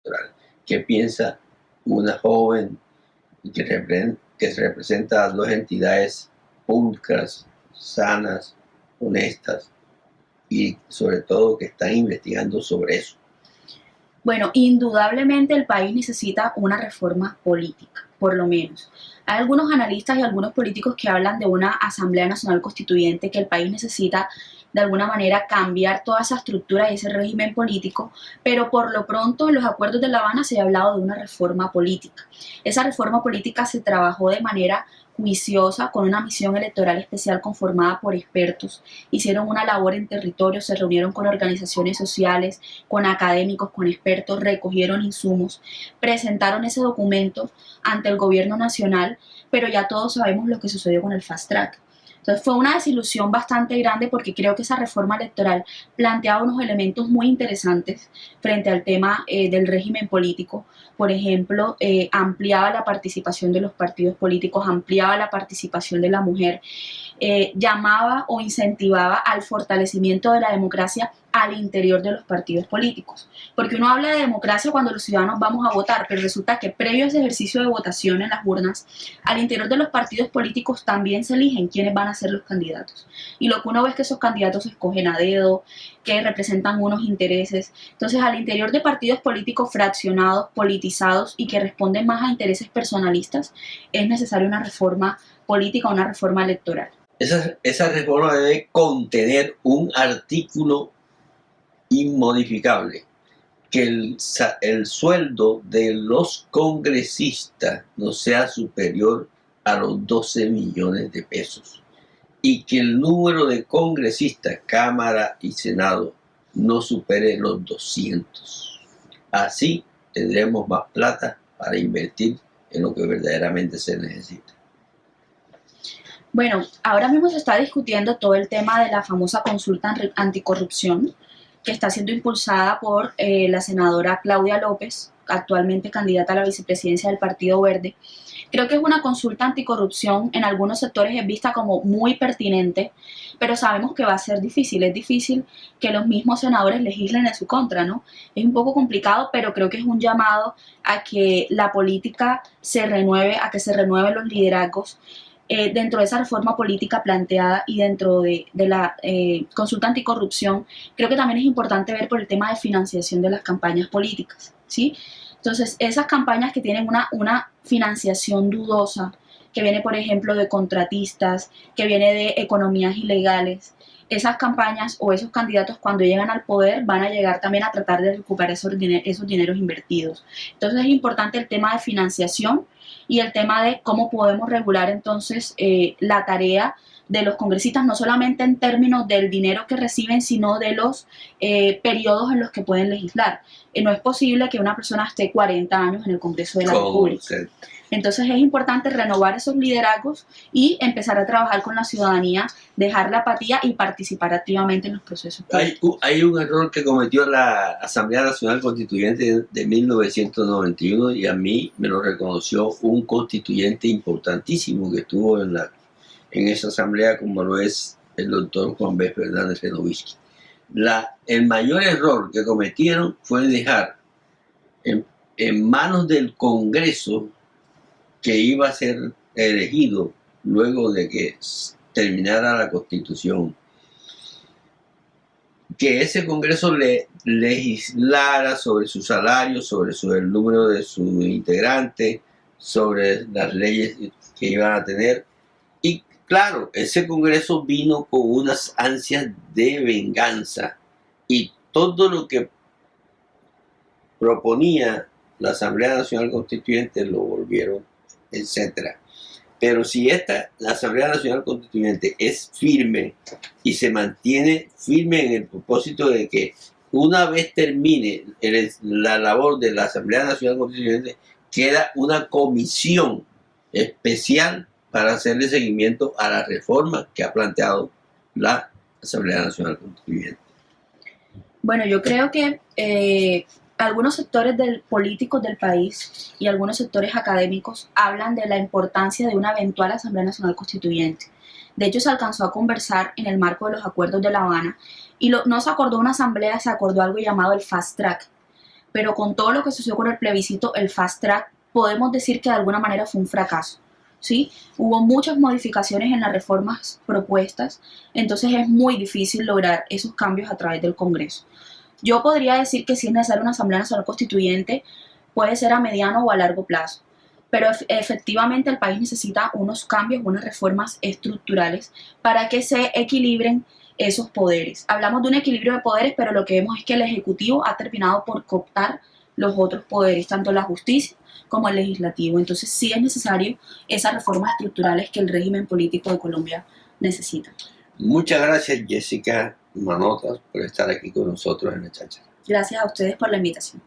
electoral. ¿Qué piensa una joven que representa a dos entidades públicas, sanas, honestas y sobre todo que están investigando sobre eso? Bueno, indudablemente el país necesita una reforma política, por lo menos. Hay algunos analistas y algunos políticos que hablan de una Asamblea Nacional Constituyente, que el país necesita de alguna manera cambiar toda esa estructura y ese régimen político, pero por lo pronto en los acuerdos de La Habana se ha hablado de una reforma política. Esa reforma política se trabajó de manera juiciosa con una misión electoral especial conformada por expertos. Hicieron una labor en territorio, se reunieron con organizaciones sociales, con académicos, con expertos, recogieron insumos, presentaron ese documento ante el gobierno nacional, pero ya todos sabemos lo que sucedió con el Fast Track. Entonces fue una desilusión bastante grande porque creo que esa reforma electoral planteaba unos elementos muy interesantes frente al tema del régimen político. Por ejemplo, ampliaba la participación de los partidos políticos, ampliaba la participación de la mujer, llamaba o incentivaba al fortalecimiento de la democracia al interior de los partidos políticos. Porque uno habla de democracia cuando los ciudadanos vamos a votar, pero resulta que previo a ese ejercicio de votación en las urnas, al interior de los partidos políticos también se eligen quiénes van a ser los candidatos. Y lo que uno ve es que esos candidatos se escogen a dedo, que representan unos intereses. Entonces, al interior de partidos políticos fraccionados, politizados y que responden más a intereses personalistas, es necesaria una reforma política, una reforma electoral. Esa reforma debe contener un artículo inmodificable, que el sueldo de los congresistas no sea superior a los 12 millones de pesos y que el número de congresistas, Cámara y Senado, no supere los 200. Así tendremos más plata para invertir en lo que verdaderamente se necesita. Bueno, ahora mismo se está discutiendo todo el tema de la famosa consulta anticorrupción que está siendo impulsada por la senadora Claudia López, actualmente candidata a la vicepresidencia del Partido Verde. Creo que es una consulta anticorrupción, en algunos sectores es vista como muy pertinente, pero sabemos que va a ser difícil. Es difícil que los mismos senadores legislen en su contra, ¿no? Es un poco complicado, pero creo que es un llamado a que la política se renueve, a que se renueven los liderazgos dentro de esa reforma política planteada y dentro de la consulta anticorrupción. Creo que también es importante ver por el tema de financiación de las campañas políticas, ¿sí? Entonces, esas campañas que tienen una financiación dudosa, que viene, por ejemplo, de contratistas, que viene de economías ilegales, esas campañas o esos candidatos cuando llegan al poder van a llegar también a tratar de recuperar esos dineros invertidos. Entonces es importante el tema de financiación y el tema de cómo podemos regular entonces la tarea de los congresistas, no solamente en términos del dinero que reciben, sino de los periodos en los que pueden legislar. No es posible que una persona esté 40 años en el Congreso de la República. Entonces es importante renovar esos liderazgos y empezar a trabajar con la ciudadanía, dejar la apatía y participar activamente en los procesos políticos. Hay un error que cometió la Asamblea Nacional Constituyente de 1991 y a mí me lo reconoció un constituyente importantísimo que estuvo en esa asamblea, como lo es el doctor Juan B. Fernández Genovisky. El mayor error que cometieron fue dejar en manos del Congreso, que iba a ser elegido luego de que terminara la Constitución, que ese Congreso legislara sobre su salario, sobre el número de sus integrantes, sobre las leyes que iban a tener. Y claro, ese Congreso vino con unas ansias de venganza y todo lo que proponía la Asamblea Nacional Constituyente lo volvieron, etcétera. Pero si la Asamblea Nacional Constituyente es firme y se mantiene firme en el propósito de que una vez termine la labor de la Asamblea Nacional Constituyente, queda una comisión especial para hacerle seguimiento a la reforma que ha planteado la Asamblea Nacional Constituyente. Bueno, yo creo que algunos sectores políticos del país y algunos sectores académicos hablan de la importancia de una eventual Asamblea Nacional Constituyente. De hecho, se alcanzó a conversar en el marco de los acuerdos de La Habana y no se acordó una asamblea, se acordó algo llamado el Fast Track. pero con todo lo que sucedió con el plebiscito, el fast track, podemos decir que de alguna manera fue un fracaso. ¿Sí? Hubo muchas modificaciones en las reformas propuestas, entonces es muy difícil lograr esos cambios a través del Congreso. Yo podría decir que si es necesaria una Asamblea Nacional Constituyente, puede ser a mediano o a largo plazo, pero efectivamente el país necesita unos cambios, unas reformas estructurales para que se equilibren esos poderes. Hablamos de un equilibrio de poderes, pero lo que vemos es que el Ejecutivo ha terminado por cooptar los otros poderes, tanto la justicia como el legislativo. Entonces sí es necesario esas reformas estructurales que el régimen político de Colombia necesita. Muchas gracias, Jessica Manotas, por estar aquí con nosotros en el Cháchara. Gracias a ustedes por la invitación.